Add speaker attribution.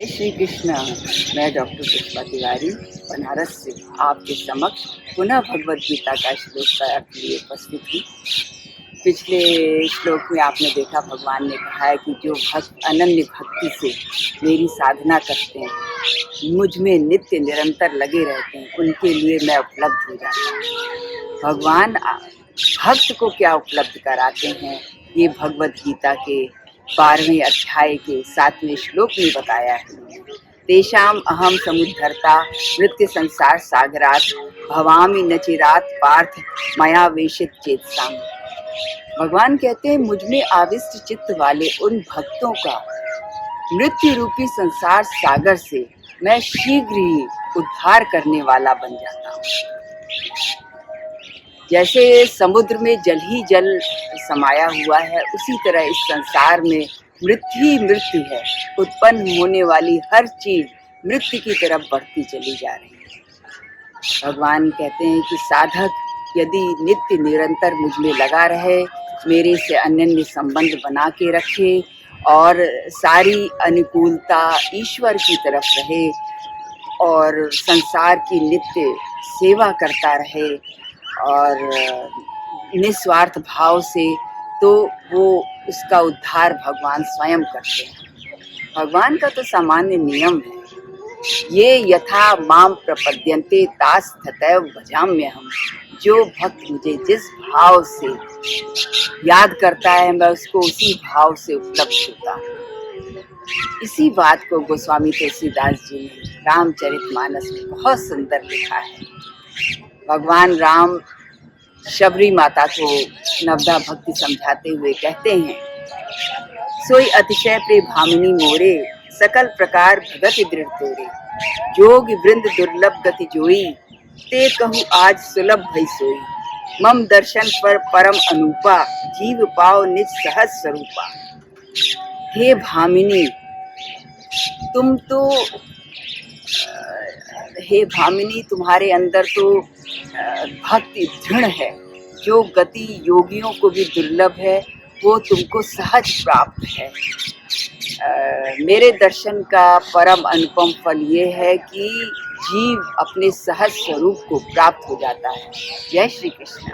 Speaker 1: श्री कृष्ण। मैं डॉक्टर पुष्पा तिवारी बनारस से आपके समक्ष पुनः भगवद गीता का श्लोक का अर्थ लिए उपस्थित हूँ। पिछले श्लोक में आपने देखा भगवान ने कहा है कि जो भक्त अनन्य भक्ति से मेरी साधना करते हैं, मुझ में नित्य निरंतर लगे रहते हैं, उनके लिए मैं उपलब्ध हो जाता हूँ। भगवान भक्त को क्या उपलब्ध कराते हैं, ये भगवद गीता के 12वें अध्याय के 7वें श्लोक में बताया है। तेषाम अहम समुद्धरता मृत्यु संसार सागरात भवामि न चिरात पार्थ मया वेशित चेतसाम। भगवान कहते हैं मुझ में आविष्ट चित्त वाले उन भक्तों का मृत्यु रूपी संसार सागर से मैं शीघ्र ही उद्धार करने वाला बन जाता हूँ। जैसे समुद्र में जल ही जल समाया हुआ है, उसी तरह इस संसार में मृत्यु ही मृत्यु है। उत्पन्न होने वाली हर चीज मृत्यु की तरफ बढ़ती चली जा रही है। भगवान कहते हैं कि साधक यदि नित्य निरंतर मुझ में लगा रहे, मेरे से अनन्य संबंध बना के रखे और सारी अनुकूलता ईश्वर की तरफ रहे और संसार की नित्य सेवा करता रहे और निस्वार्थ भाव से, तो वो उसका उद्धार भगवान स्वयं करते हैं। भगवान का तो सामान्य नियम है, ये यथा माम प्रपद्यन्ते तास तथैव भजाम्यहम्। जो भक्त मुझे जिस भाव से याद करता है, मैं उसको उसी भाव से उपलब्ध होता हूँ। इसी बात को गोस्वामी तुलसीदास जी ने रामचरितमानस में बहुत सुंदर लिखा है। भगवान राम शबरी माता को नवदा भक्ति समझाते हुए कहते हैं, सोई अतिशय प्रिय भामिनी मोरे सकल प्रकार भगति दृढ़ तोरे। जोग वृंद दुर्लभ गति जोई ते कहूँ आज सुलभ भई सोई। मम दर्शन पर परम अनूपा जीव पाओ निज सहज स्वरूपा। हे भामिनी, तुम तो हे भामिनी, तुम्हारे अंदर तो भक्ति दृढ़ है। जो गति योगियों को भी दुर्लभ है, वो तुमको सहज प्राप्त है। मेरे दर्शन का परम अनुपम फल ये है कि जीव अपने सहज स्वरूप को प्राप्त हो जाता है। जय श्री कृष्ण।